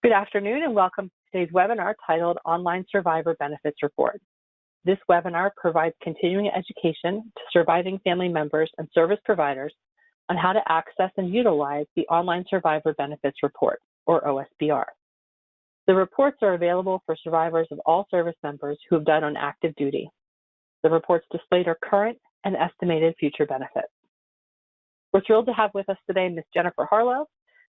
Good afternoon and welcome to today's webinar titled Online Survivor Benefits Report. This webinar provides continuing education to surviving family members and service providers on how to access and utilize the Online Survivor Benefits Report, or OSBR. The reports are available for survivors of all service members who have died on active duty. The reports display their current and estimated future benefits. We're thrilled to have with us today Ms. Jennifer Harlow.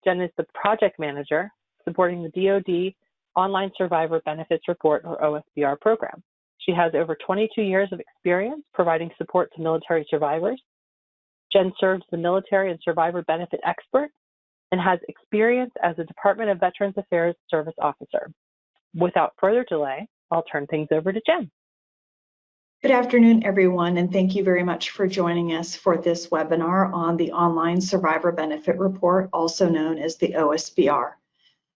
Jen is the project manager supporting the DoD Online Survivor Benefits Report, or OSBR program. She has over 22 years of experience providing support to military survivors. Jen serves the military and survivor benefit expert and has experience as a Department of Veterans Affairs service officer. Without further delay, I'll turn things over to Jen. Good afternoon, everyone, and thank you very much for joining us for this webinar on the Online Survivor Benefit Report, also known as the OSBR.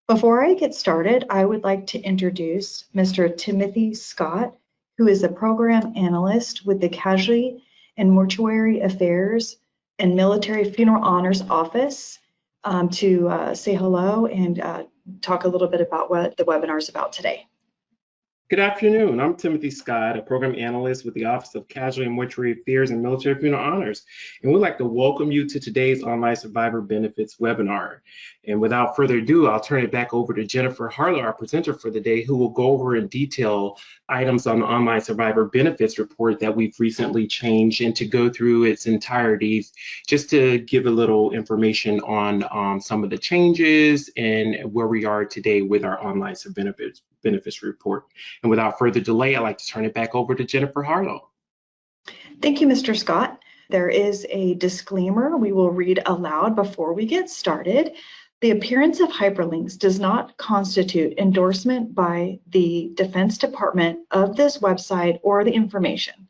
Before I get started, I would like to introduce Mr. Timothy Scott, who is a program analyst with the Casualty and Mortuary Affairs and Military Funeral Honors Office, to say hello and talk a little bit about what the webinar is about today. Good afternoon. I'm Timothy Scott, a program analyst with the Office of Casualty and Mortuary Affairs and Military Funeral Honors, and we'd like to welcome you to today's Online Survivor Benefits webinar. And without further ado, I'll turn it back over to Jennifer Harlow, our presenter for the day, who will go over in detail items on the Online Survivor Benefits Report that we've recently changed, and to go through its entirety, just to give a little information on some of the changes and where we are today with our Online Survivor Benefits Report. And without further delay, I'd like to turn it back over to Jennifer Harlow. Thank you, Mr. Scott. There is a disclaimer we will read aloud before we get started. The appearance of hyperlinks does not constitute endorsement by the Defense Department of this website or the information,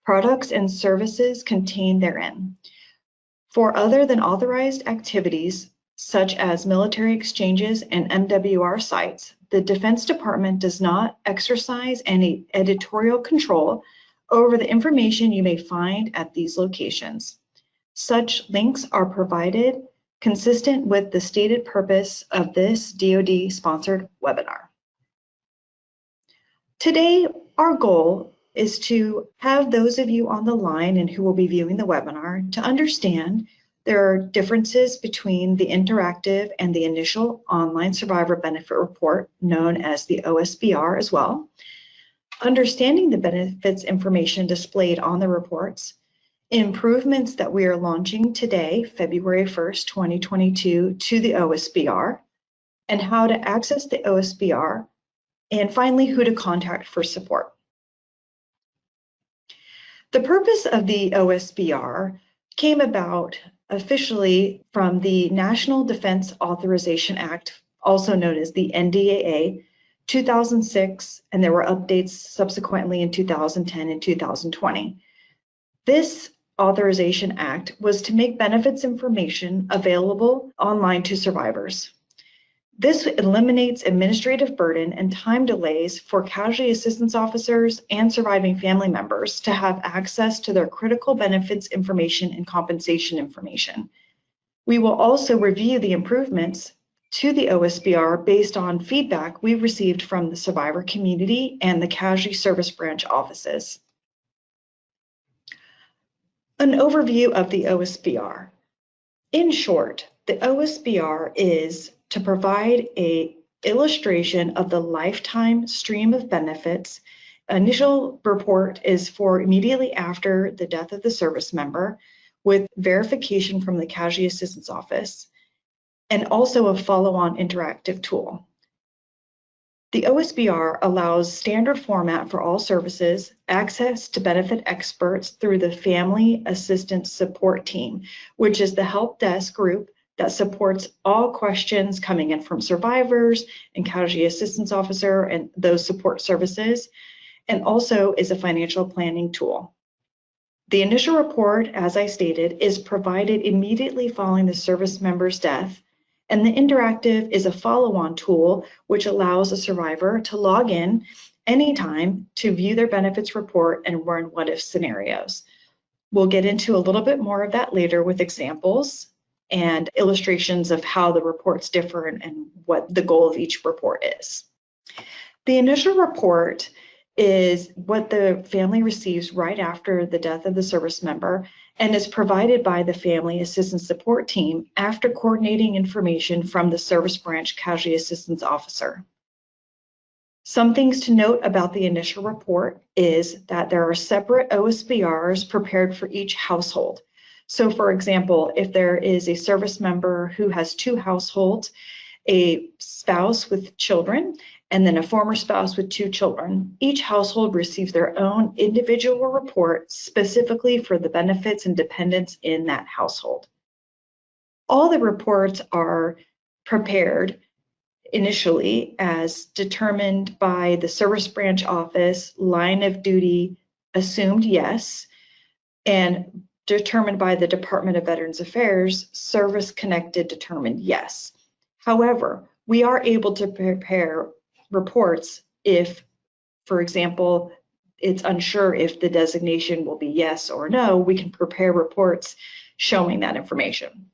products, and services contained therein. For other than authorized activities, such as military exchanges and MWR sites, the Defense Department does not exercise any editorial control over the information you may find at these locations. Such links are provided consistent with the stated purpose of this DoD-sponsored webinar. Today, our goal is to have those of you on the line and who will be viewing the webinar to understand there are differences between the interactive and the initial Online Survivor Benefit Report, known as the OSBR as well, understanding the benefits information displayed on the reports, improvements that we are launching today, February 1st, 2022, to the OSBR, and how to access the OSBR, and finally, who to contact for support. The purpose of the OSBR came about officially from the National Defense Authorization Act, also known as the NDAA, 2006, and there were updates subsequently in 2010 and 2020. This Authorization Act was to make benefits information available online to survivors. This eliminates administrative burden and time delays for casualty assistance officers and surviving family members to have access to their critical benefits information and compensation information. We will also review the improvements to the OSBR based on feedback we've received from the survivor community and the casualty service branch offices. An overview of the OSBR. In short, the OSBR is to provide an illustration of the lifetime stream of benefits. Initial report is for immediately after the death of the service member with verification from the Casualty Assistance Office, and also a follow-on interactive tool. The OSBR allows standard format for all services, access to benefit experts through the Family Assistance Support Team, which is the help desk group that supports all questions coming in from survivors and casualty assistance officer and those support services, and also is a financial planning tool. The initial report, as I stated, is provided immediately following the service member's death, and the interactive is a follow-on tool which allows a survivor to log in anytime to view their benefits report and run what-if scenarios. We'll get into a little bit more of that later with examples. and illustrations of how the reports differ and what the goal of each report is. The initial report is what the family receives right after the death of the service member and is provided by the Family Assistance Support Team after coordinating information from the Service Branch Casualty Assistance Officer. Some things to note about the initial report is that there are separate OSBRs prepared for each household. So for example, if there is a service member who has 2 households, a spouse with children, and then a former spouse with 2 children, each household receives their own individual report specifically for the benefits and dependents in that household. All the reports are prepared initially as determined by the service branch office, line of duty assumed yes, and determined by the Department of Veterans Affairs, service connected determined yes. However, we are able to prepare reports if, for example, it's unsure if the designation will be yes or no, we can prepare reports showing that information.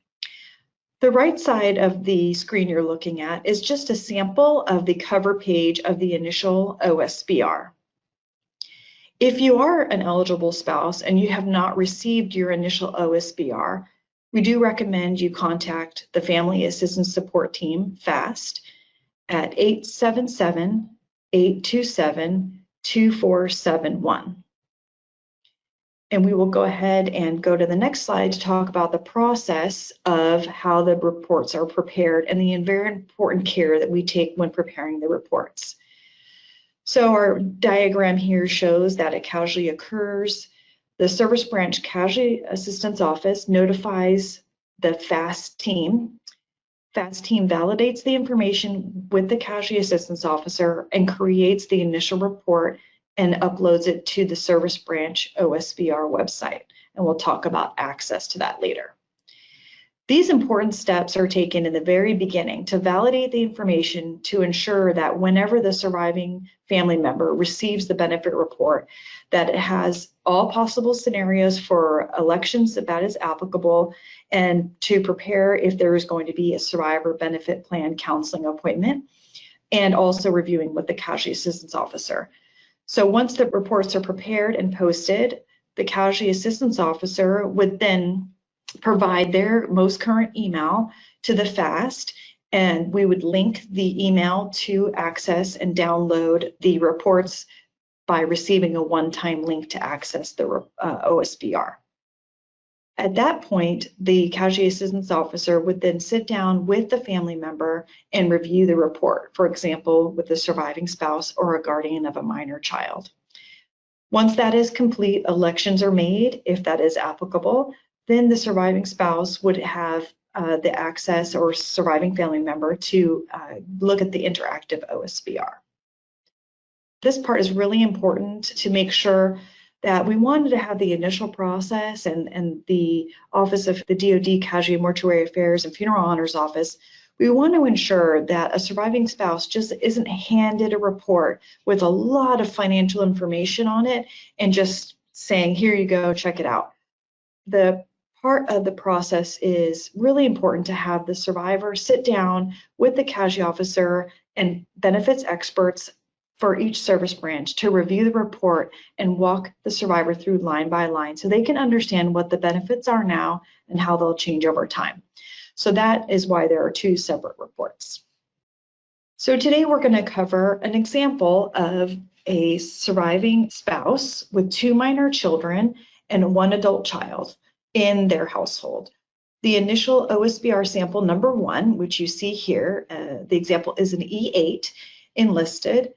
The right side of the screen you're looking at is just a sample of the cover page of the initial OSBR. If you are an eligible spouse and you have not received your initial OSBR, we do recommend you contact the Family Assistance Support Team FAST at 877-827-2471. And we will go ahead and go to the next slide to talk about the process of how the reports are prepared and the very important care that we take when preparing the reports. So our diagram here shows that a casualty occurs. The Service Branch Casualty Assistance Office notifies the FAST team. FAST team validates the information with the Casualty Assistance Officer and creates the initial report and uploads it to the Service Branch OSBR website. And we'll talk about access to that later. These important steps are taken in the very beginning to validate the information to ensure that whenever the surviving family member receives the benefit report, that it has all possible scenarios for elections that is applicable, and to prepare if there is going to be a survivor benefit plan counseling appointment, and also reviewing with the Casualty Assistance Officer. So once the reports are prepared and posted, the Casualty Assistance Officer would then provide their most current email to the FAST, and we would link the email to access and download the reports by receiving a one-time link to access the OSBR. At that point, the Casualty Assistance Officer would then sit down with the family member and review the report, for example, with the surviving spouse or a guardian of a minor child. Once that is complete, elections are made, if that is applicable. Then the surviving spouse would have the access, or surviving family member, to look at the interactive OSBR. This part is really important to make sure that we wanted to have the initial process, and the Office of the DoD Casualty Mortuary Affairs and Funeral Honors Office, we want to ensure that a surviving spouse just isn't handed a report with a lot of financial information on it and just saying, here you go, check it out. The part of the process is really important to have the survivor sit down with the casualty officer and benefits experts for each service branch to review the report and walk the survivor through line by line so they can understand what the benefits are now and how they'll change over time. So that is why there are 2 separate reports. So today we're going to cover an example of a surviving spouse with 2 minor children and 1 adult child in their household. The initial OSBR sample number 1, which you see here, the example is an E8 enlisted,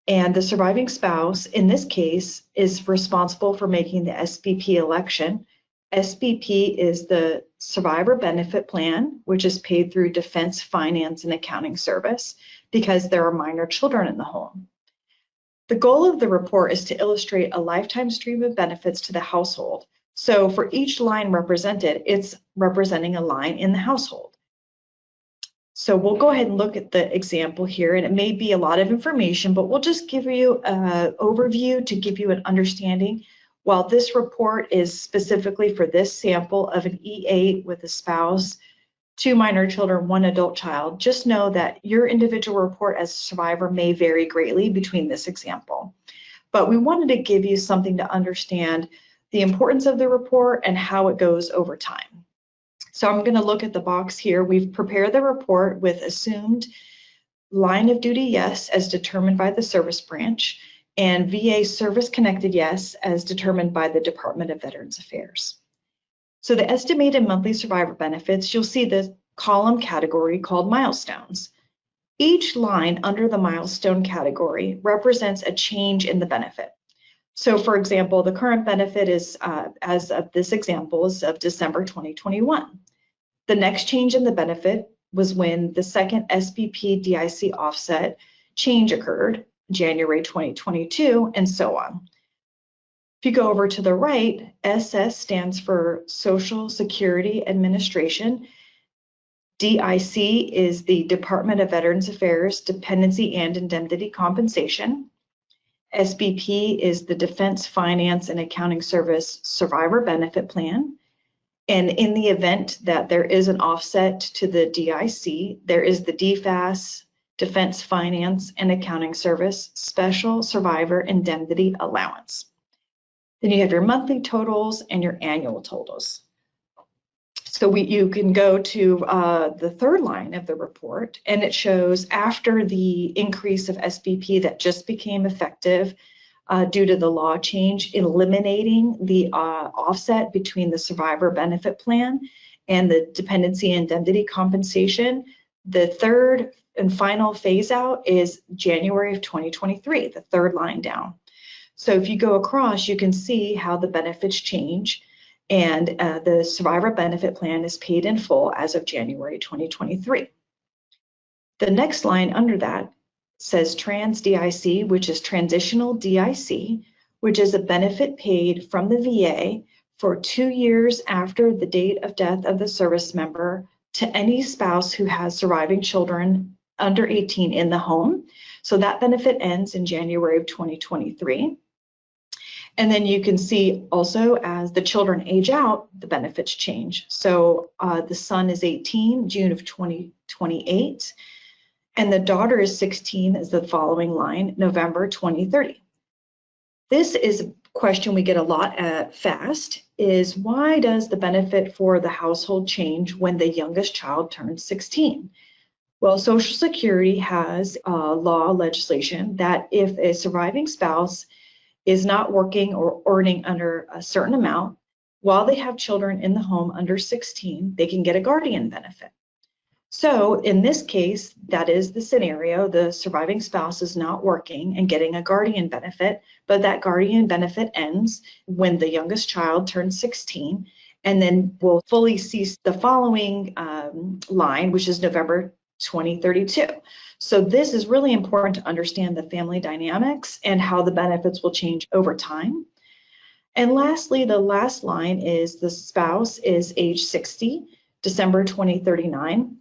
and the surviving spouse in this case is responsible for making the SBP election. SBP is the survivor benefit plan, which is paid through Defense Finance and Accounting Service because there are minor children in the home. The goal of the report is to illustrate a lifetime stream of benefits to the household. So for each line represented, it's representing a line in the household. So we'll go ahead and look at the example here, and it may be a lot of information, but we'll just give you an overview to give you an understanding. While this report is specifically for this sample of an E8 with a spouse 2 minor children, 1 adult child, just know that your individual report as a survivor may vary greatly between this example. But we wanted to give you something to understand the importance of the report and how it goes over time. So I'm going to look at the box here. We've prepared the report with assumed line of duty yes as determined by the service branch, and VA service connected yes as determined by the Department of Veterans Affairs. So the estimated monthly survivor benefits, you'll see the column category called milestones. Each line under the milestone category represents a change in the benefit. So for example, the current benefit is, as of this example, is of December 2021. The next change in the benefit was when the second SBP DIC offset change occurred, January 2022, and so on. If you go over to the right, SS stands for Social Security Administration. DIC is the Department of Veterans Affairs Dependency and Indemnity Compensation. SBP is the Defense Finance and Accounting Service Survivor Benefit Plan. And in the event that there is an offset to the DIC, there is the DFAS, Defense Finance and Accounting Service Special Survivor Indemnity Allowance. Then you have your monthly totals and your annual totals. So you can go to the third line of the report, and it shows after the increase of SBP that just became effective due to the law change, eliminating the offset between the survivor benefit plan and the dependency indemnity compensation. The third and final phase out is January of 2023, the third line down. So if you go across, you can see how the benefits change, and the survivor benefit plan is paid in full as of January 2023. The next line under that says Trans DIC, which is Transitional DIC, which is a benefit paid from the VA for 2 years after the date of death of the service member to any spouse who has surviving children under 18 in the home. So that benefit ends in January of 2023. And then you can see also as the children age out, the benefits change. So the son is 18, June of 2028, and the daughter is 16 is the following line, November 2030. This is a question we get a lot at FAST, is why does the benefit for the household change when the youngest child turns 16? Well, Social Security has legislation that if a surviving spouse is not working or earning under a certain amount, while they have children in the home under 16, they can get a guardian benefit. So in this case, that is the scenario. The surviving spouse is not working and getting a guardian benefit, but that guardian benefit ends when the youngest child turns 16, and then will fully cease the following line, which is November 2032. So this is really important to understand the family dynamics and how the benefits will change over time. And lastly, the last line is the spouse is age 60, December 2039.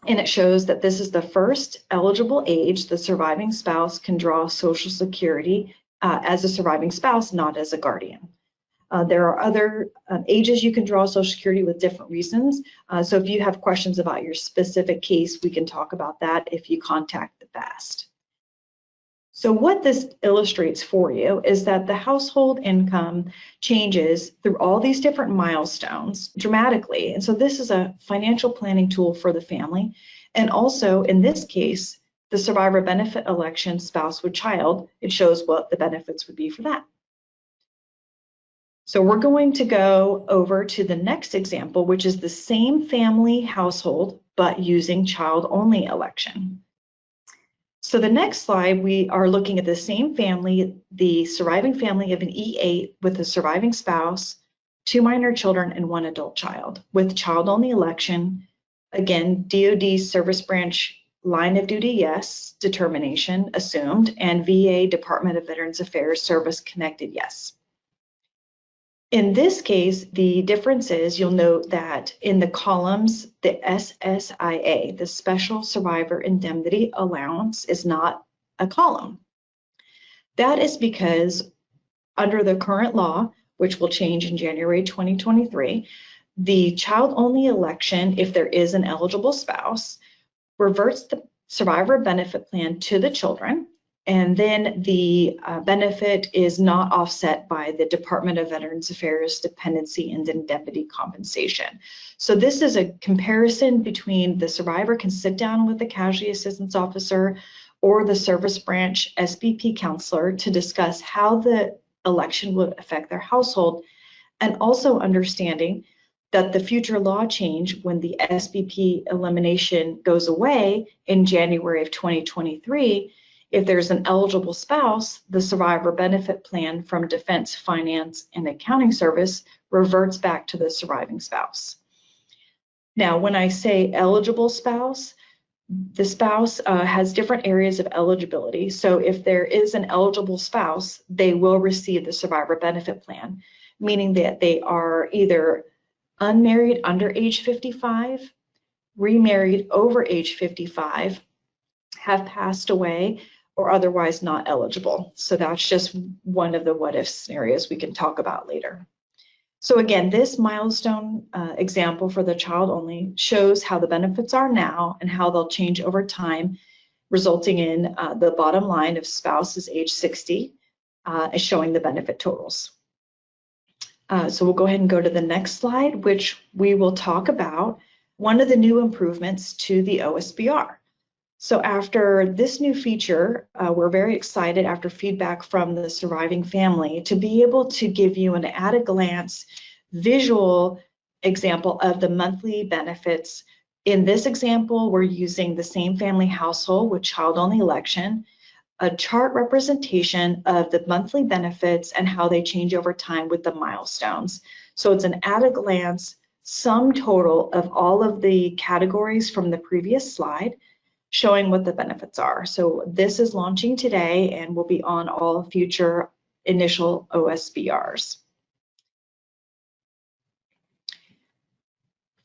And it shows that this is the first eligible age the surviving spouse can draw Social Security as a surviving spouse, not as a guardian. There are other ages you can draw Social Security with different reasons. So if you have questions about your specific case, we can talk about that if you contact the FAST. So what this illustrates for you is that the household income changes through all these different milestones dramatically. And so this is a financial planning tool for the family. And also in this case, the survivor benefit election spouse with child, it shows what the benefits would be for that. So we're going to go over to the next example, which is the same family household, but using child-only election. So the next slide, we are looking at the same family, the surviving family of an E8 with a surviving spouse, 2 minor children, and 1 adult child with child-only election. Again, DoD service branch line of duty yes determination assumed, and VA Department of Veterans Affairs service connected yes. In this case, the difference is you'll note that in the columns, the SSIA, the Special Survivor Indemnity Allowance, is not a column. That is because under the current law, which will change in January 2023, The child-only election, if there is an eligible spouse, reverts the survivor benefit plan to the children, and then the benefit is not offset by the Department of Veterans Affairs dependency and indemnity compensation. So this is a comparison between the survivor can sit down with the casualty assistance officer or the service branch SBP counselor to discuss how the election would affect their household, and also understanding that the future law change when the SBP elimination goes away in January of 2023, if there's an eligible spouse, the survivor benefit plan from Defense Finance and Accounting Service reverts back to the surviving spouse. Now, when I say eligible spouse, the spouse has different areas of eligibility. So if there is an eligible spouse, they will receive the survivor benefit plan, meaning that they are either unmarried under age 55, remarried over age 55, have passed away, or otherwise not eligible. So that's just one of the what-if scenarios we can talk about later. So again, this milestone example for the child only shows how the benefits are now and how they'll change over time, resulting in the bottom line of spouse is age 60, showing the benefit totals. So we'll go ahead and go to the next slide, which we will talk about one of the new improvements to the OSBR. So after this new feature, we're very excited after feedback from the surviving family to be able to give you an at-a-glance visual example of the monthly benefits. In this example, we're using the same family household with child-only election, a chart representation of the monthly benefits and how they change over time with the milestones. So it's an at-a-glance sum total of all of the categories from the previous slide, showing what the benefits are. So this is launching today and will be on all future initial OSBRs.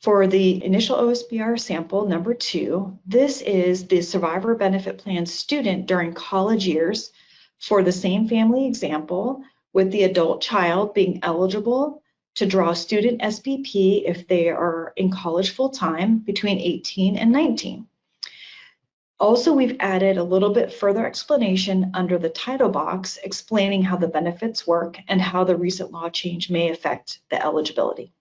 For the initial OSBR sample number 2, this is the survivor benefit plan student during college years for the same family example, with the adult child being eligible to draw student SBP if they are in college full-time between 18 and 19. Also, we've added a little bit further explanation under the title box explaining how the benefits work and how the recent law change may affect the eligibility.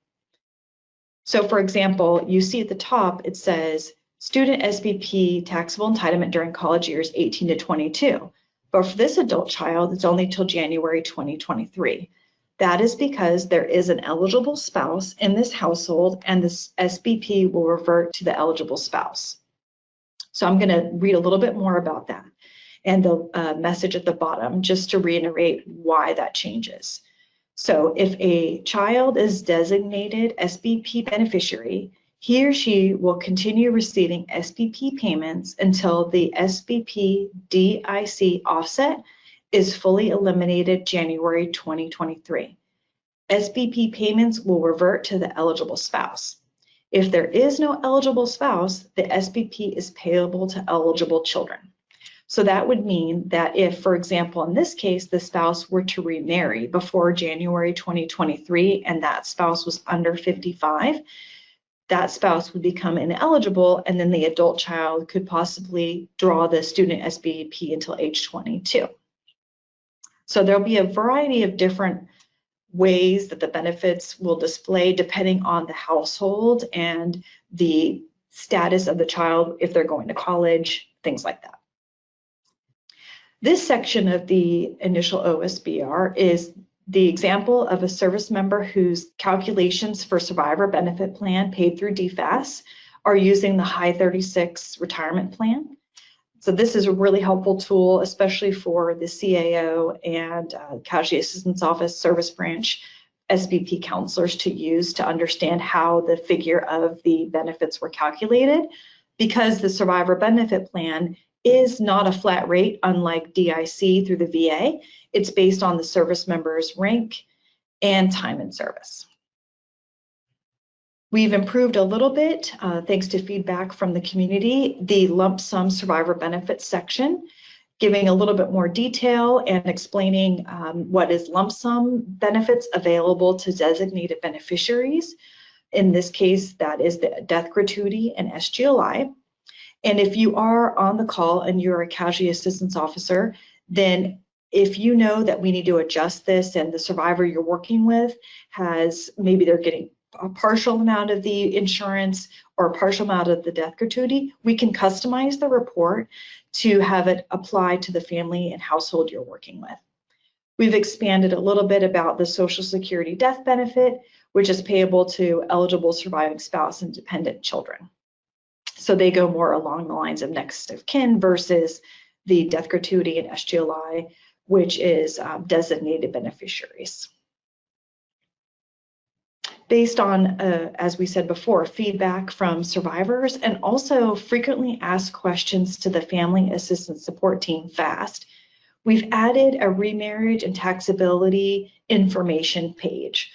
So for example, you see at the top, it says student SBP taxable entitlement during college years 18 to 22. But for this adult child, it's only till January 2023. That is because there is an eligible spouse in this household and this SBP will revert to the eligible spouse. So I'm going to read a little bit more about that and the message at the bottom just to reiterate why that changes. So if a child is designated SBP beneficiary, he or she will continue receiving SBP payments until the SBP DIC offset is fully eliminated January 2023. SBP payments will revert to the eligible spouse. If there is no eligible spouse, the SBP is payable to eligible children. So that would mean that if, for example, in this case, the spouse were to remarry before January 2023 and that spouse was under 55, that spouse would become ineligible and then the adult child could possibly draw the student SBP until age 22. So there'll be a variety of different ways that the benefits will display depending on the household and the status of the child, if they're going to college, things like that. This section of the initial OSBR is the example of a service member whose calculations for survivor benefit plan paid through DFAS are using the High 36 retirement plan. So this is a really helpful tool, especially for the CAO and Casualty Assistance Office Service Branch SBP counselors to use to understand how the figure of the benefits were calculated, because the survivor benefit plan is not a flat rate, unlike DIC through the VA. It's based on the service member's rank and time in service. We've improved a little bit, thanks to feedback from the community, the lump sum survivor benefits section, giving a little bit more detail and explaining what is lump sum benefits available to designated beneficiaries In this case, that is the death gratuity and SGLI. And if you are on the call and you're a casualty assistance officer, then if you know that we need to adjust this and the survivor you're working with has, maybe they're getting a partial amount of the insurance or a partial amount of the death gratuity, we can customize the report to have it apply to the family and household you're working with. We've expanded a little bit about the Social Security death benefit, which is payable to eligible surviving spouse and dependent children. So they go more along the lines of next of kin versus the death gratuity and SGLI, which is designated beneficiaries. Based on, as we said before, feedback from survivors and also frequently asked questions to the Family Assistance Support Team, FAST, we've added a remarriage and taxability information page.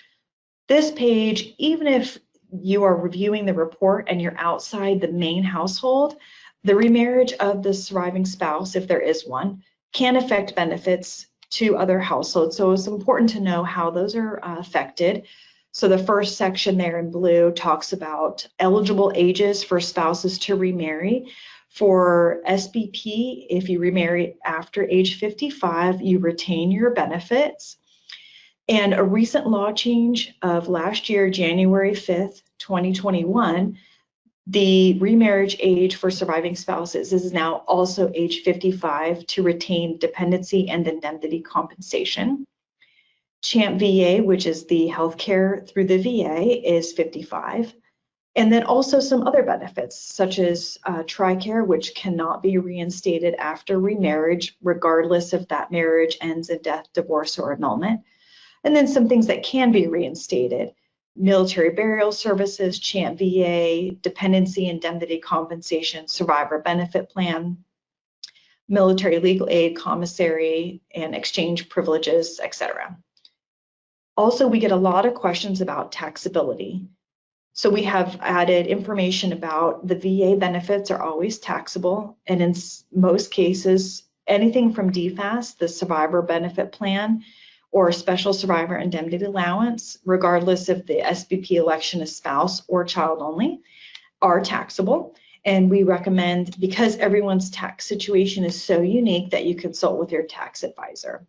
This page, even if you are reviewing the report and you're outside the main household, the remarriage of the surviving spouse, if there is one, can affect benefits to other households. So it's important to know how those are affected. So the first section there in blue talks about eligible ages for spouses to remarry. For SBP, if you remarry after age 55, you retain your benefits. And a recent law change of last year, January 5th, 2021, the remarriage age for surviving spouses is now also age 55 to retain dependency and indemnity compensation. CHAMP VA, which is the healthcare through the VA, is 55. And then also some other benefits, such as TRICARE, which cannot be reinstated after remarriage, regardless if that marriage ends in death, divorce, or annulment. And then some things that can be reinstated: military burial services, CHAMP VA, dependency indemnity compensation, survivor benefit plan, military legal aid, commissary, and exchange privileges, etc. Also, we get a lot of questions about taxability. So we have added information about the VA benefits are always taxable, and in most cases, anything from DFAS, the survivor benefit plan, or special survivor indemnity allowance, regardless if the SBP election is spouse or child only, are taxable. And we recommend, because everyone's tax situation is so unique, that you consult with your tax advisor.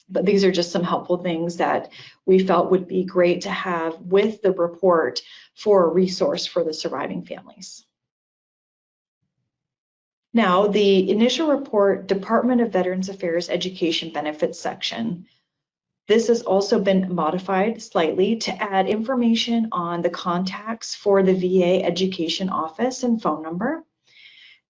But these are just some helpful things that we felt would be great to have with the report for a resource for the surviving families. Now, the initial report, Department of Veterans Affairs Education Benefits section, this has also been modified slightly to add information on the contacts for the VA Education Office and phone number.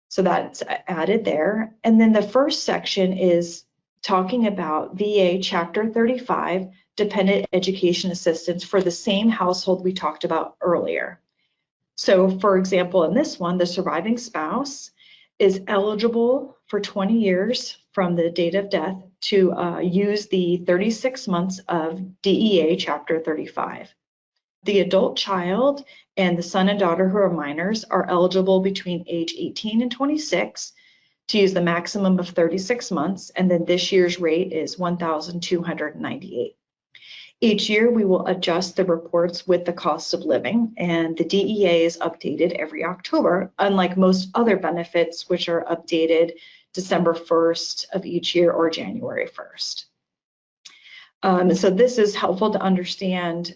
So that's added there. And then the first section is talking about VA Chapter 35, Dependent Education Assistance for the same household we talked about earlier. So for example, in this one, the surviving spouse is eligible for 20 years from the date of death to use the 36 months of DEA Chapter 35. The adult child and the son and daughter who are minors are eligible between age 18 and 26 to use the maximum of 36 months, and then this year's rate is $1,298. Each year we will adjust the reports with the cost of living, and the DEA is updated every October, unlike most other benefits which are updated December 1st of each year or January 1st. So this is helpful to understand.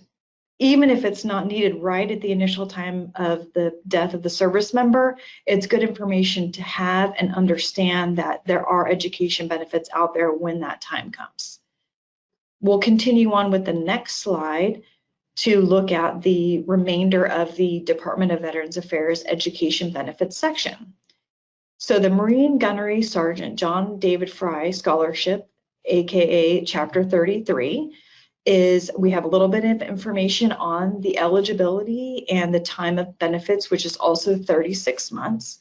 Even if it's not needed right at the initial time of the death of the service member, it's good information to have and understand that there are education benefits out there when that time comes. We'll continue on with the next slide to look at the remainder of the Department of Veterans Affairs Education Benefits section. So the Marine Gunnery Sergeant John David Fry Scholarship, aka Chapter 33, we have a little bit of information on the eligibility and the time of benefits, which is also 36 months.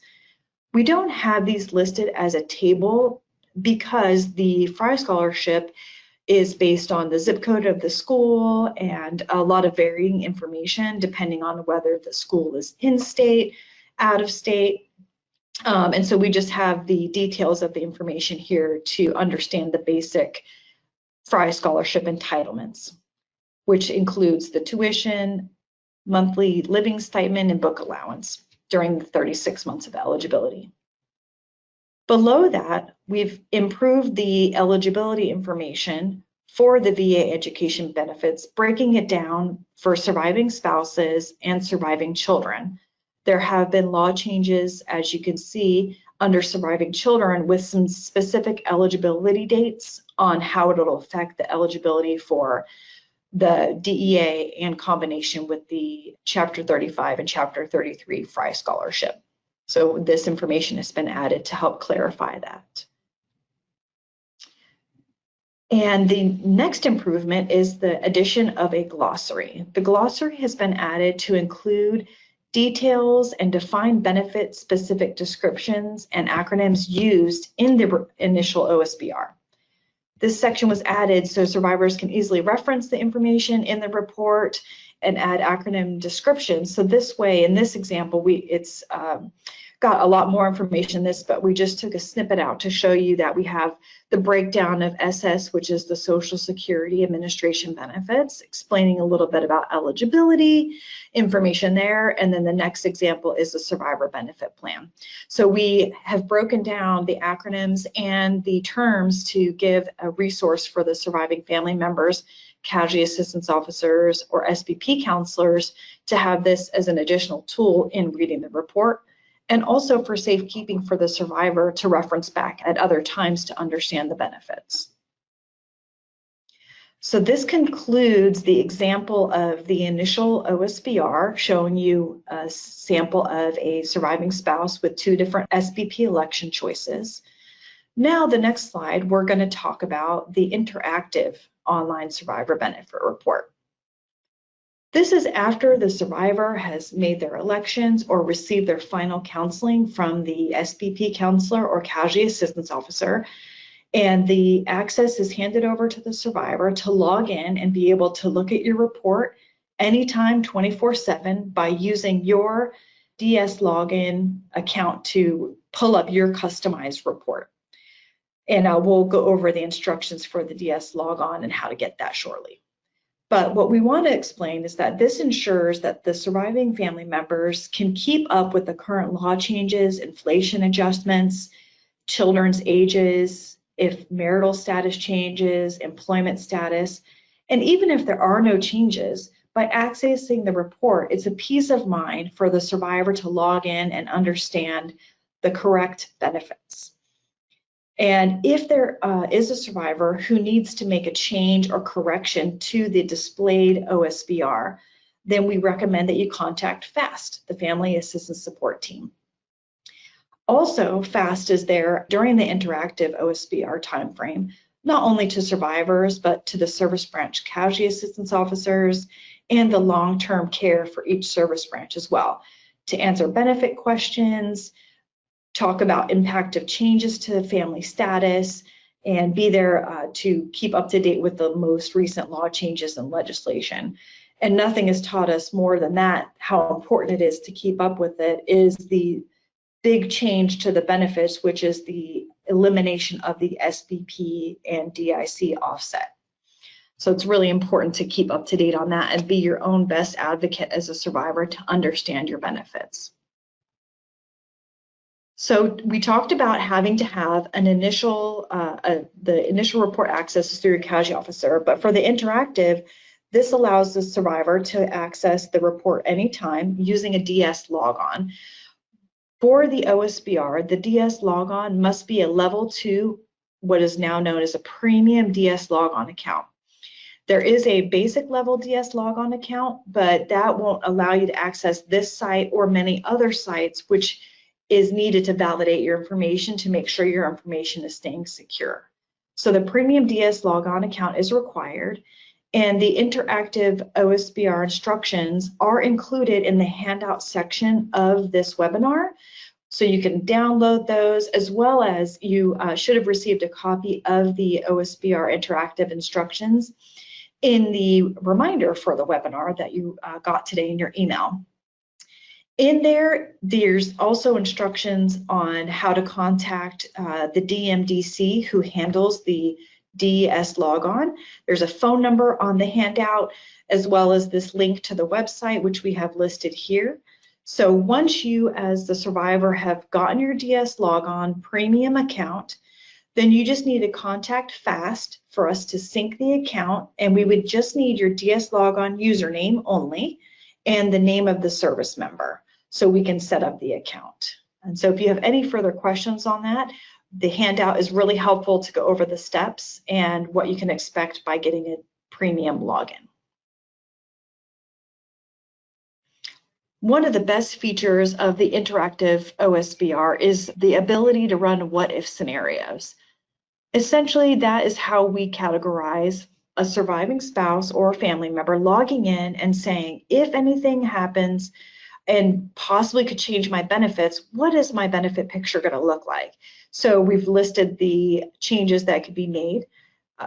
We don't have these listed as a table because the Fry Scholarship is based on the zip code of the school and a lot of varying information depending on whether the school is in-state, out of state. And so we just have the details of the information here to understand the basic Fry Scholarship entitlements, which includes the tuition, monthly living stipend, and book allowance during the 36 months of eligibility. Below that, we've improved the eligibility information for the VA education benefits, breaking it down for surviving spouses and surviving children. There have been law changes, as you can see, under surviving children with some specific eligibility dates on how it'll affect the eligibility for the DEA in combination with the Chapter 35 and Chapter 33 Frye Scholarship. So this information has been added to help clarify that. And the next improvement is the addition of a glossary. The glossary has been added to include details and define benefit-specific descriptions and acronyms used in the initial OSBR. This section was added so survivors can easily reference the information in the report and add acronym descriptions. So this way, in this example, it's got a lot more information in this, but we just took a snippet out to show you that we have the breakdown of SS, which is the Social Security Administration benefits, explaining a little bit about eligibility, information there, and then the next example is the survivor benefit plan. So we have broken down the acronyms and the terms to give a resource for the surviving family members, casualty assistance officers, or SBP counselors to have this as an additional tool in reading the report, and also for safekeeping for the survivor to reference back at other times to understand the benefits. So this concludes the example of the initial OSBR, showing you a sample of a surviving spouse with 2 different SBP election choices. Now, the next slide, we're going to talk about the interactive online survivor benefit report. This is after the survivor has made their elections or received their final counseling from the SBP counselor or casualty assistance officer, and the access is handed over to the survivor to log in and be able to look at your report anytime 24/7 by using your DS login account to pull up your customized report. And we'll go over the instructions for the DS logon and how to get that shortly. But what we want to explain is that this ensures that the surviving family members can keep up with the current law changes, inflation adjustments, children's ages, if marital status changes, employment status, and even if there are no changes, by accessing the report, it's a peace of mind for the survivor to log in and understand the correct benefits. And if there is a survivor who needs to make a change or correction to the displayed OSBR, then we recommend that you contact FAST, the Family Assistance Support Team. Also, FAST is there during the interactive OSBR timeframe, not only to survivors, but to the service branch casualty assistance officers and the long-term care for each service branch as well, to answer benefit questions, talk about impact of changes to family status, and be there to keep up to date with the most recent law changes and legislation. And nothing has taught us more than that, how important it is to keep up with it, is the big change to the benefits, which is the elimination of the SBP and DIC offset. So it's really important to keep up to date on that and be your own best advocate as a survivor to understand your benefits. So we talked about having to have an initial, the initial report access through your casualty officer, but for the interactive, this allows the survivor to access the report anytime using a DS logon. For the OSBR, the DS logon must be a level 2, what is now known as a premium DS logon account. There is a basic level DS logon account, but that won't allow you to access this site or many other sites, which is needed to validate your information to make sure your information is staying secure. So the premium DS logon account is required, and the interactive OSBR instructions are included in the handout section of this webinar. So you can download those, as well as you should have received a copy of the OSBR interactive instructions in the reminder for the webinar that you got today in your email. In there, there's also instructions on how to contact the DMDC who handles the DS logon. There's a phone number on the handout, as well as this link to the website, which we have listed here. So once you, as the survivor, have gotten your DS logon premium account, then you just need to contact FAST for us to sync the account, and we would just need your DS logon username only and the name of the service member so we can set up the account. And so if you have any further questions on that, the handout is really helpful to go over the steps and what you can expect by getting a premium login. One of the best features of the interactive OSBR is the ability to run what-if scenarios. Essentially, that is how we categorize a surviving spouse or family member logging in and saying, if anything happens and possibly could change my benefits, what is my benefit picture going to look like? So we've listed the changes that could be made.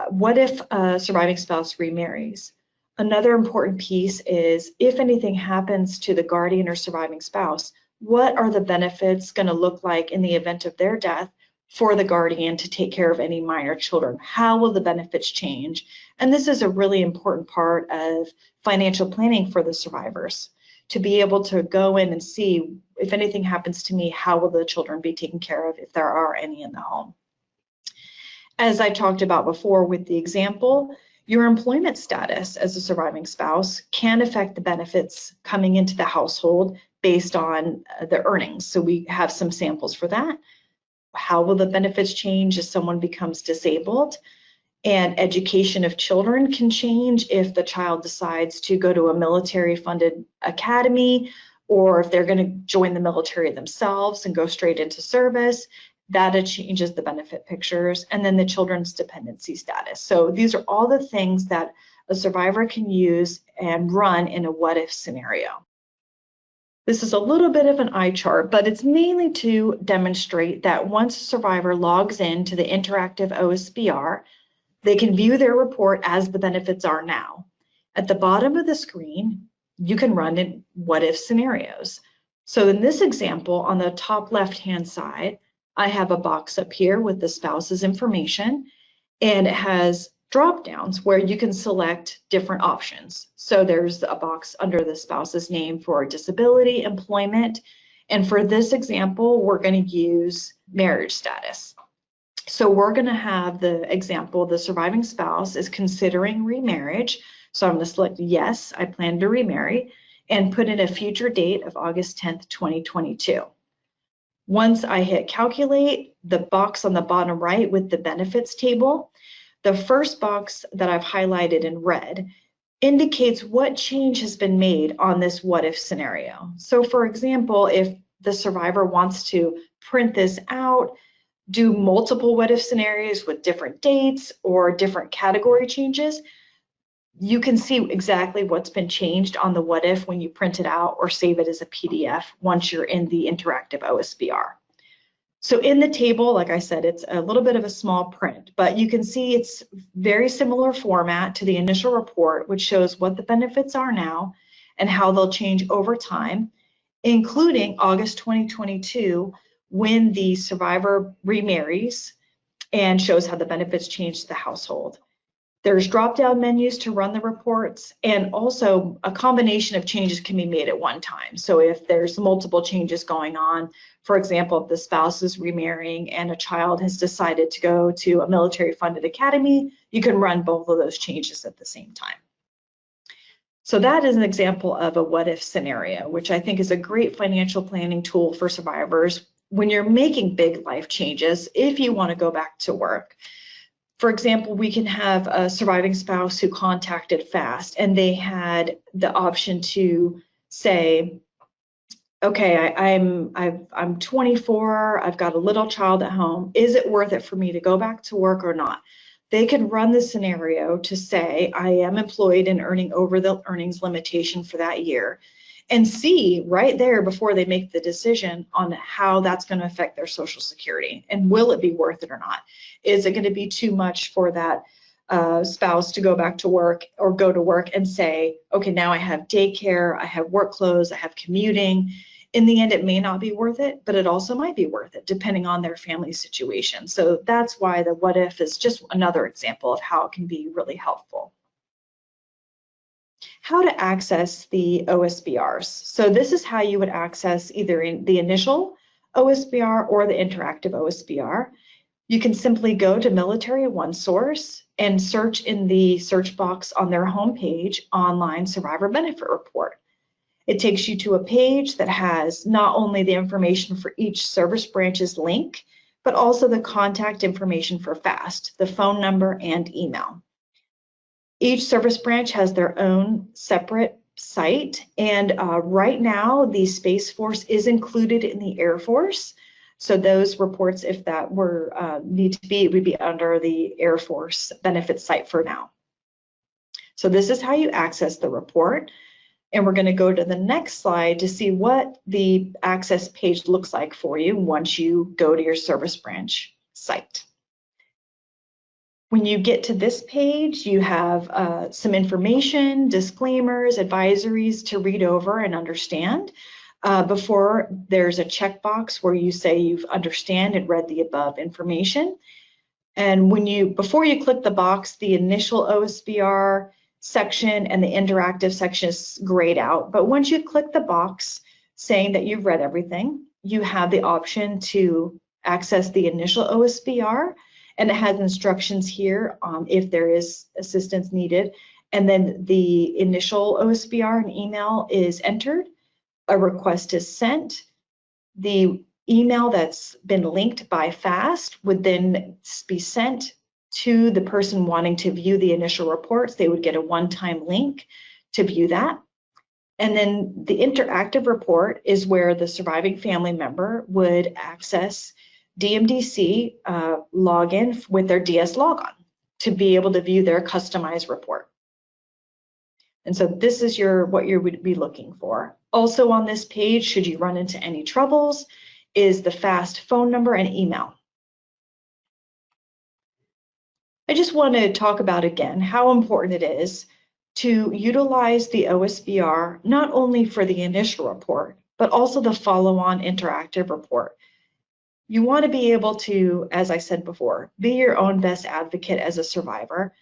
What if a surviving spouse remarries? Another important piece is, if anything happens to the guardian or surviving spouse, what are the benefits going to look like in the event of their death for the guardian to take care of any minor children? How will the benefits change? And this is a really important part of financial planning for the survivors, to be able to go in and see, if anything happens to me, how will the children be taken care of if there are any in the home? As I talked about before with the example, your employment status as a surviving spouse can affect the benefits coming into the household based on the earnings. So we have some samples for that. How will the benefits change if someone becomes disabled? And education of children can change if the child decides to go to a military-funded academy, or if they're going to join the military themselves and go straight into service. That changes the benefit pictures. And then the children's dependency status. So these are all the things that a survivor can use and run in a what-if scenario. This is a little bit of an eye chart, but it's mainly to demonstrate that once a survivor logs into the interactive OSBR, they can view their report as the benefits are now. At the bottom of the screen, you can run in what-if scenarios. So in this example, on the top left-hand side, I have a box up here with the spouse's information, and it has drop downs where you can select different options. So there's a box under the spouse's name for disability, employment, and for this example, we're going to use marriage status. So we're going to have the example, the surviving spouse is considering remarriage. So I'm going to select yes, I plan to remarry, and put in a future date of August 10th, 2022. Once I hit calculate, the box on the bottom right with the benefits table, the first box that I've highlighted in red indicates what change has been made on this what-if scenario. So for example, if the survivor wants to print this out, do multiple what-if scenarios with different dates or different category changes, you can see exactly what's been changed on the what-if when you print it out or save it as a PDF once you're in the interactive OSBR. So in the table, like I said, it's a little bit of a small print, but you can see it's very similar format to the initial report, which shows what the benefits are now and how they'll change over time, including August 2022, when the survivor remarries, and shows how the benefits change to the household. There's drop-down menus to run the reports, and also a combination of changes can be made at one time. So if there's multiple changes going on, for example, if the spouse is remarrying and a child has decided to go to a military-funded academy, you can run both of those changes at the same time. So that is an example of a what-if scenario, which I think is a great financial planning tool for survivors when you're making big life changes if you want to go back to work. For example, we can have a surviving spouse who contacted FAST and they had the option to say, okay, I'm 24, I've got a little child at home. Is it worth it for me to go back to work or not? They could run the scenario to say, I am employed and earning over the earnings limitation for that year, and see right there before they make the decision on how that's going to affect their Social Security and will it be worth it or not. Is it going to be too much for that spouse to go back to work or go to work and say, okay, now I have daycare, I have work clothes, I have commuting. In the end, it may not be worth it, but it also might be worth it depending on their family situation. So that's why the what if is just another example of how it can be really helpful. How to access the OSBRs. So this is how you would access either in the initial OSBR or the interactive OSBR. You can simply go to Military OneSource and search in the search box on their homepage, Online Survivor Benefit Report. It takes you to a page that has not only the information for each service branch's link, but also the contact information for FAST, the phone number and email. Each service branch has their own separate site, and right now the Space Force is included in the Air Force. So those reports, if that were need to be, would be under the Air Force benefits site for now. So this is how you access the report. And we're going to go to the next slide to see what the access page looks like for you once you go to your service branch site. When you get to this page, you have some information, disclaimers, advisories to read over and understand. Before there's a checkbox where you say you understand and read the above information. And before you click the box, the initial OSBR section and the interactive section is grayed out. But once you click the box saying that you've read everything, you have the option to access the initial OSBR, and it has instructions here if there is assistance needed. And then the initial OSBR and email is entered. A request is sent. The email that's been linked by FAST would then be sent to the person wanting to view the initial reports. They would get a one-time link to view that. And then the interactive report is where the surviving family member would access DMDC login with their DS logon to be able to view their customized report. And so this is what you would be looking for. Also on this page, should you run into any troubles, is the FAST phone number and email. I just want to talk about again how important it is to utilize the OSBR not only for the initial report, but also the follow-on interactive report. You want to be able to, as I said before, be your own best advocate as a survivor,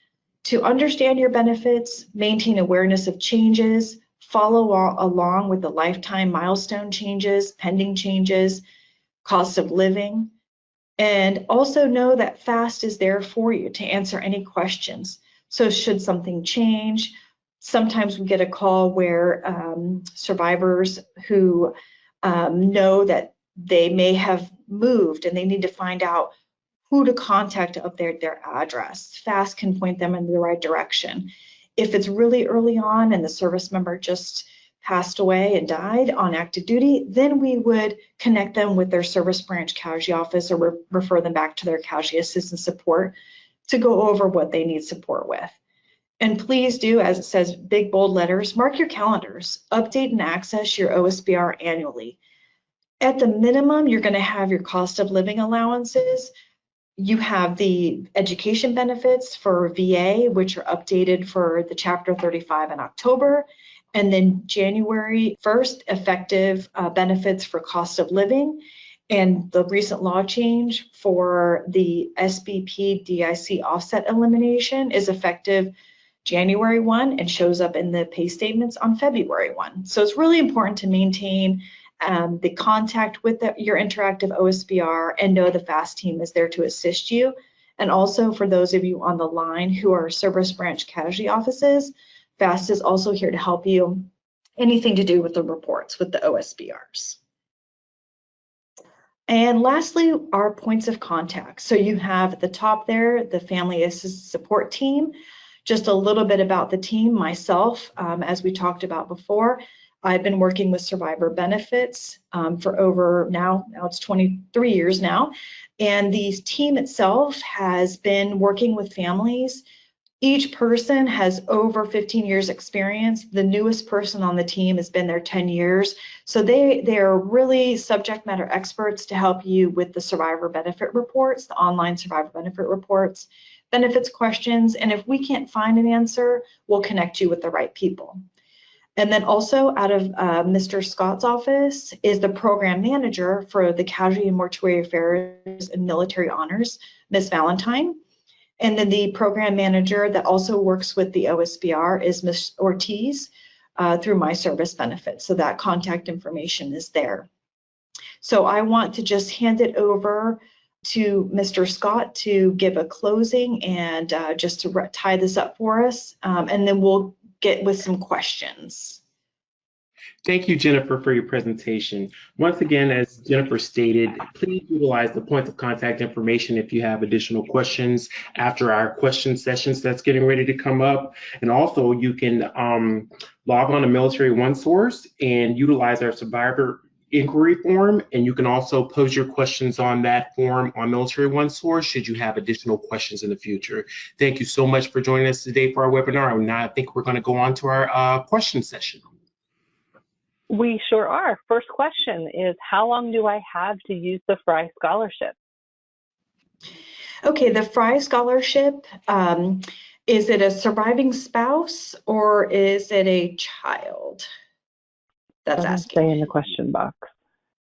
to understand your benefits, maintain awareness of changes, follow along with the lifetime milestone changes, pending changes, cost of living, and also know that FAST is there for you to answer any questions. So should something change, sometimes we get a call where survivors who know that they may have moved and they need to find out who to contact to update their address. FAST can point them in the right direction. If it's really early on and the service member just passed away and died on active duty, then we would connect them with their service branch casualty office or refer them back to their casualty assistance support to go over what they need support with. And please do, as it says, big bold letters, mark your calendars, update and access your OSBR annually. At the minimum, you're going to have your cost of living allowances. You have the education benefits for VA, which are updated for the Chapter 35 in October, and then January 1st, effective benefits for cost of living, and the recent law change for the SBP DIC offset elimination is effective January 1 and shows up in the pay statements on February 1. So it's really important to maintain the contact with your interactive OSBR and know the FAST team is there to assist you. And also for those of you on the line who are service branch casualty offices, FAST is also here to help you anything to do with the reports with the OSBRs. And lastly, our points of contact. So you have at the top there, the Family Assistance Support Team. Just a little bit about the team, myself, as we talked about before. I've been working with survivor benefits for over now it's 23 years now. And the team itself has been working with families. Each person has over 15 years experience. The newest person on the team has been there 10 years. So they are really subject matter experts to help you with the survivor benefit reports, the online survivor benefit reports, benefits questions. And if we can't find an answer, we'll connect you with the right people. And then also out of Mr. Scott's office is the program manager for the Casualty and Mortuary Affairs and Military Honors, Ms. Valentine. And then the program manager that also works with the OSBR is Ms. Ortiz through My Service Benefits. So that contact information is there. So I want to just hand it over to Mr. Scott to give a closing and just to tie this up for us, and then we'll get with some questions. Thank you, Jennifer, for your presentation. Once again, as Jennifer stated, please utilize the points of contact information if you have additional questions after our question sessions that's getting ready to come up. And also, you can log on to Military OneSource and utilize our survivor inquiry form, and you can also pose your questions on that form on Military OneSource should you have additional questions in the future. Thank you so much for joining us today for our webinar. And now I think we're going to go on to our question session. We sure are. First question is, how long do I have to use the Fry Scholarship? Okay, the Fry Scholarship, is it a surviving spouse or is it a child? That's asking. Stay in the question box.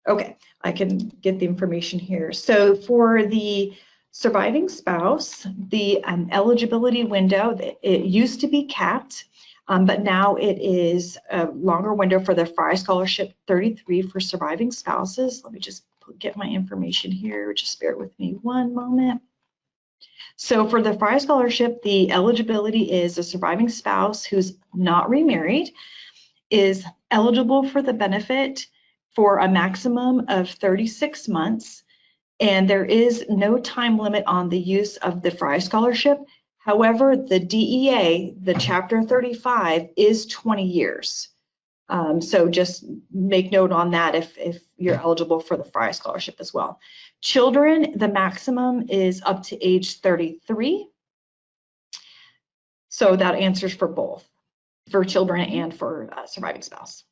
Okay, I can get the information here. So for the surviving spouse, the eligibility window, it used to be capped, but now it is a longer window for the Fry Scholarship 33 for surviving spouses. Let me just get my information here. Just bear with me one moment. So for the Fry Scholarship, the eligibility is a surviving spouse who's not remarried, is eligible for the benefit for a maximum of 36 months, and there is no time limit on the use of the Fry Scholarship. However, the DEA, the Chapter 35, is 20 years. So just make note on that if you're eligible for the Fry Scholarship as well. Children, the maximum is up to age 33. So that answers for both, for children and for surviving spouse.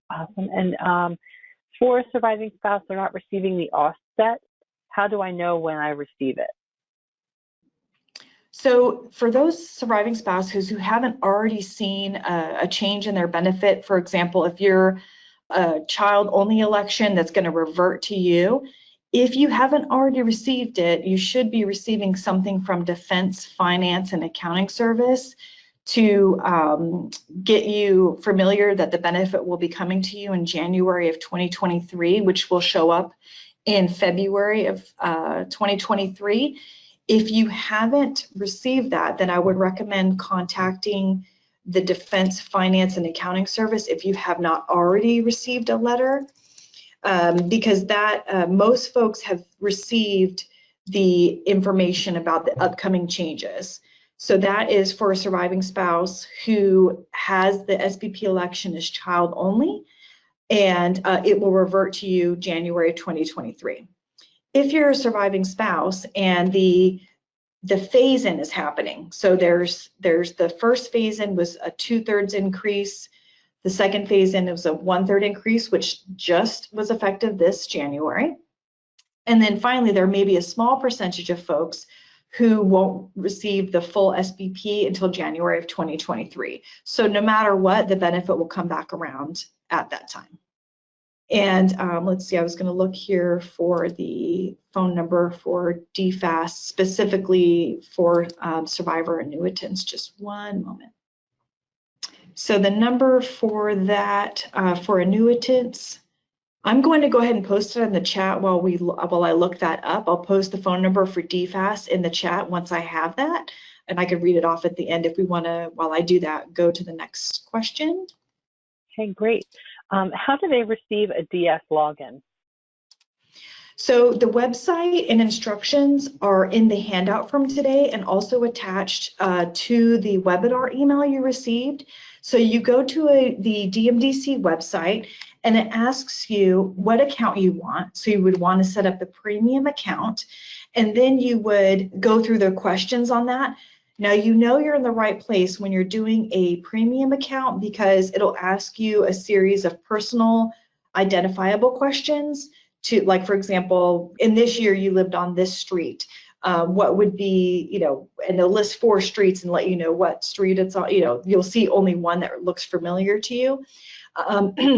Awesome. And for a surviving spouse, they're not receiving the offset. How do I know when I receive it? So for those surviving spouses who haven't already seen a change in their benefit, for example, if you're a child-only election that's going to revert to you, if you haven't already received it, you should be receiving something from Defense Finance and Accounting Service to get you familiar that the benefit will be coming to you in January of 2023, which will show up in February of 2023. If you haven't received that, then I would recommend contacting the Defense Finance and Accounting Service if you have not already received a letter, because that most folks have received the information about the upcoming changes. So that is for a surviving spouse who has the SBP election as child only, and it will revert to you January 2023. If you're a surviving spouse and the phase-in is happening, so there's the first phase-in was a 2/3 increase, the second phase-in was a 1/3 increase, which just was effective this January, and then finally there may be a small percentage of folks who won't receive the full SBP until January of 2023. So no matter what, the benefit will come back around at that time. And let's see, I was going to look here for the phone number for DFAS, specifically for survivor annuitants. Just one moment. So the number for that, for annuitants, I'm going to go ahead and post it in the chat while I look that up. I'll post the phone number for DFAS in the chat once I have that, and I can read it off at the end if we want to, while I do that, go to the next question. Okay, great. How do they receive a DS login? So the website and instructions are in the handout from today and also attached to the webinar email you received. So you go to the DMDC website and it asks you what account you want. So you would want to set up the premium account, and then you would go through the questions on that. Now you know you're in the right place when you're doing a premium account because it'll ask you a series of personal identifiable questions to, like, for example, in this year you lived on this street. what would be, and they'll list 4 streets and let you know what street it's on. You'll see only one that looks familiar to you.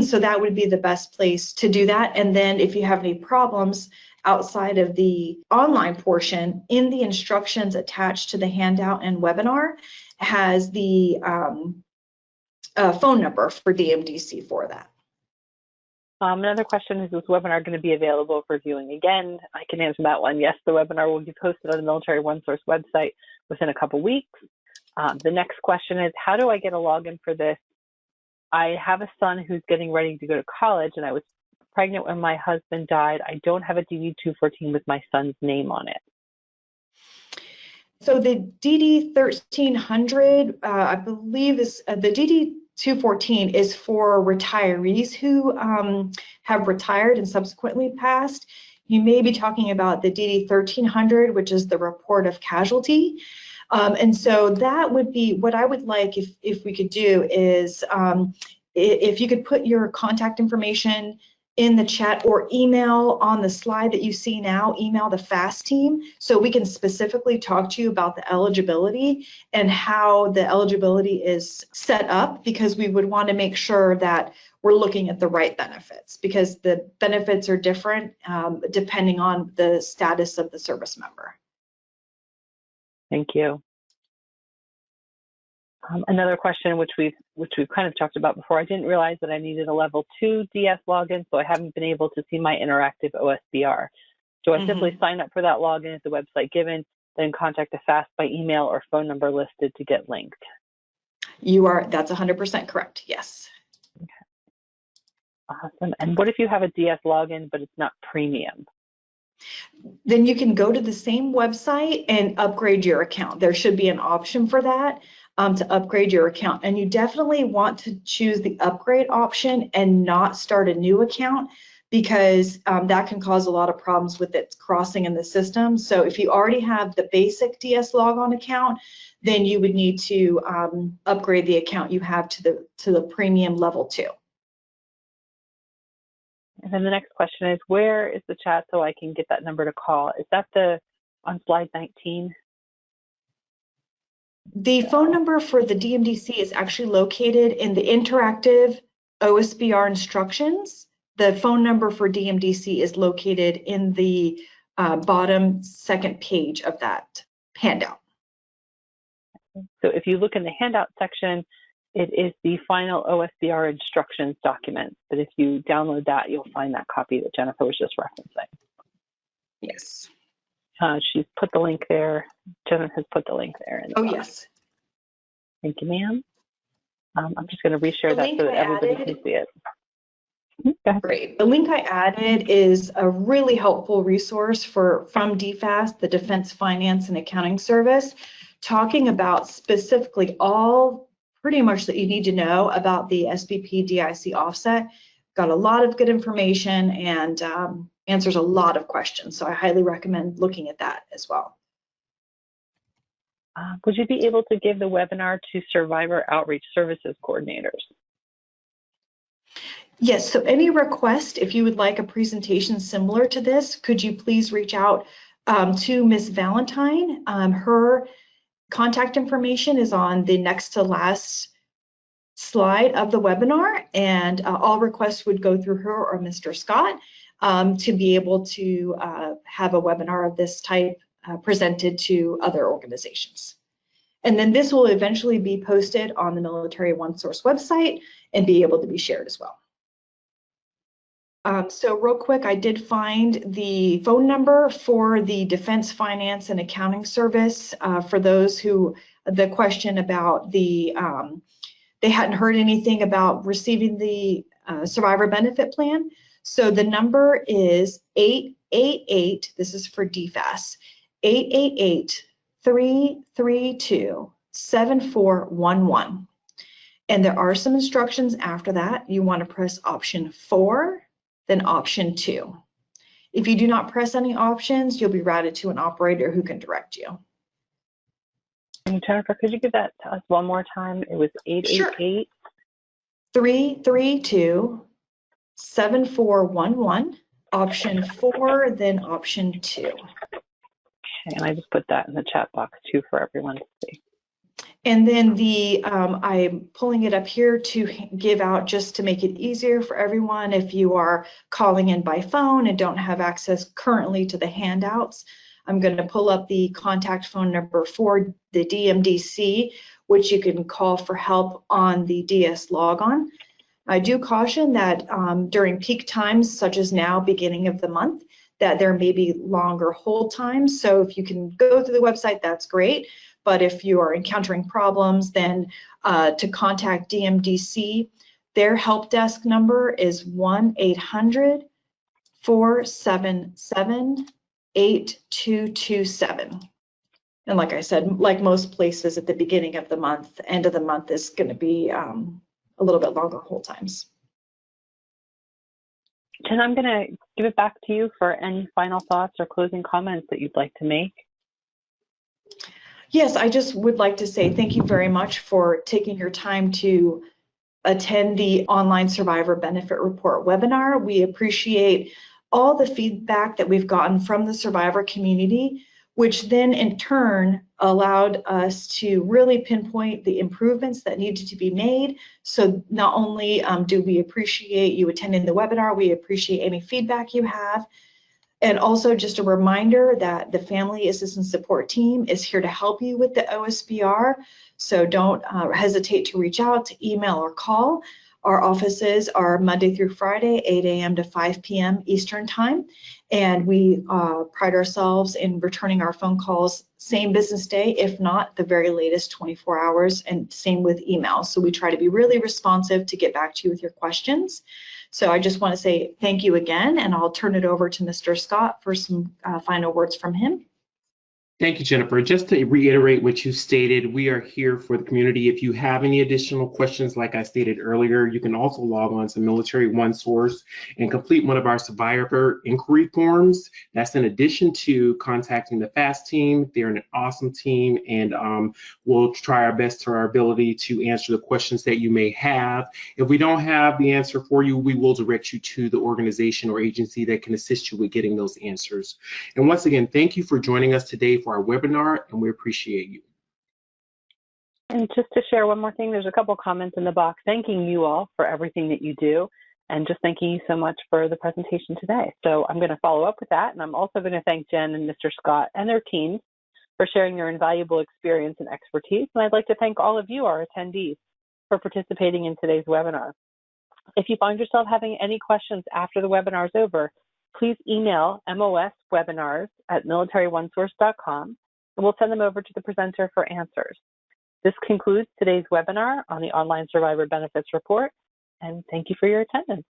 So that would be the best place to do that. And then if you have any problems outside of the online portion, in the instructions attached to the handout and webinar has the phone number for DMDC for that. Another question is this webinar going to be available for viewing again? I can answer that one. Yes, the webinar will be posted on the Military OneSource website within a couple weeks. The next question is, how do I get a login for this? I have a son who's getting ready to go to college, and I was pregnant when my husband died. I don't have a DD-214 with my son's name on it. So the DD-1300, I believe, is the DD-214 is for retirees who have retired and subsequently passed. You may be talking about the DD-1300, which is the report of casualty. And so that would be what I would like if we could do is if you could put your contact information in the chat or email on the slide that you see now, email the FAST team so we can specifically talk to you about the eligibility and how the eligibility is set up, because we would want to make sure that we're looking at the right benefits, because the benefits are different depending on the status of the service member. Thank you. Another question, which we've kind of talked about before, I didn't realize that I needed a level 2 DS login, so I haven't been able to see my interactive OSBR. So I simply sign up for that login at the website given, then contact the FAST by email or phone number listed to get linked. That's 100% correct, yes. Okay. Awesome. And what if you have a DS login, but it's not premium? Then you can go to the same website and upgrade your account. There should be an option for that to upgrade your account. And you definitely want to choose the upgrade option and not start a new account, because that can cause a lot of problems with it crossing in the system. So if you already have the basic DS logon account, then you would need to upgrade the account you have to the premium level 2. And then the next question is, where is the chat so I can get that number to call? Is that on slide 19? The phone number for the DMDC is actually located in the interactive OSBR instructions. The phone number for DMDC is located in the bottom second page of that handout. So if you look in the handout section, it is the final OSBR instructions document. But if you download that, you'll find that copy that Jennifer was just referencing. Yes. She's put the link there. Jennifer has put the link there. Oh, yes. Thank you, ma'am. I'm just going to reshare that so that everybody can see it. Great. The link I added is a really helpful resource from DFAST, the Defense Finance and Accounting Service, talking about specifically all pretty much that you need to know about the SBP DIC offset. Got a lot of good information and answers a lot of questions. So I highly recommend looking at that as well. Would you be able to give the webinar to Survivor Outreach Services coordinators? Yes, so any request, if you would like a presentation similar to this, could you please reach out to Ms. Valentine? Her contact information is on the next to last slide of the webinar, and all requests would go through her or Mr. Scott to be able to have a webinar of this type presented to other organizations. And then this will eventually be posted on the Military OneSource website and be able to be shared as well. So real quick, I did find the phone number for the Defense Finance and Accounting Service for those who, the question about the, they hadn't heard anything about receiving the survivor benefit plan. So the number is 888, this is for DFAS, 888-332-7411. And there are some instructions after that. You want to press option 4, then option 2. If you do not press any options, you'll be routed to an operator who can direct you. And Jennifer, could you give that to us one more time? It was 888 332-7411, option 4, then option 2. Okay, and I just put that in the chat box too for everyone to see. And then I'm pulling it up here to give out, just to make it easier for everyone. If you are calling in by phone and don't have access currently to the handouts, I'm going to pull up the contact phone number for the DMDC, which you can call for help on the DS logon. I do caution that during peak times, such as now, beginning of the month, that there may be longer hold times. So if you can go to the website, that's great. But if you are encountering problems, then to contact DMDC, their help desk number is 1-800-477-8227. And like I said, like most places at the beginning of the month, end of the month is going to be a little bit longer hold times. Jen, I'm going to give it back to you for any final thoughts or closing comments that you'd like to make. Yes, I just would like to say thank you very much for taking your time to attend the Online Survivor Benefit Report webinar. We appreciate all the feedback that we've gotten from the survivor community, which then in turn allowed us to really pinpoint the improvements that needed to be made. So not only do we appreciate you attending the webinar, we appreciate any feedback you have. And also just a reminder that the Family Assistance Support Team is here to help you with the OSBR. So don't hesitate to reach out, to email or call. Our offices are Monday through Friday, 8 a.m. to 5 p.m. Eastern Time. And we pride ourselves in returning our phone calls same business day, if not the very latest 24 hours, and same with email. So we try to be really responsive to get back to you with your questions. So I just want to say thank you again, and I'll turn it over to Mr. Scott for some final words from him. Thank you, Jennifer. Just to reiterate what you stated, we are here for the community. If you have any additional questions, like I stated earlier, you can also log on to Military OneSource and complete one of our survivor inquiry forms. That's in addition to contacting the FAST team. They're an awesome team, and we'll try our best to our ability to answer the questions that you may have. If we don't have the answer for you, we will direct you to the organization or agency that can assist you with getting those answers. And once again, thank you for joining us today for our webinar, and we appreciate you. And just to share one more thing, there's a couple comments in the box thanking you all for everything that you do, and just thanking you so much for the presentation today. So I'm going to follow up with that, and I'm also going to thank Jen and Mr. Scott and their teams for sharing their invaluable experience and expertise. And I'd like to thank all of you, our attendees, for participating in today's webinar. If you find yourself having any questions after the webinar is over, please email moswebinars@militaryonesource.com, and we'll send them over to the presenter for answers. This concludes today's webinar on the Online Survivor Benefits Report, and thank you for your attendance.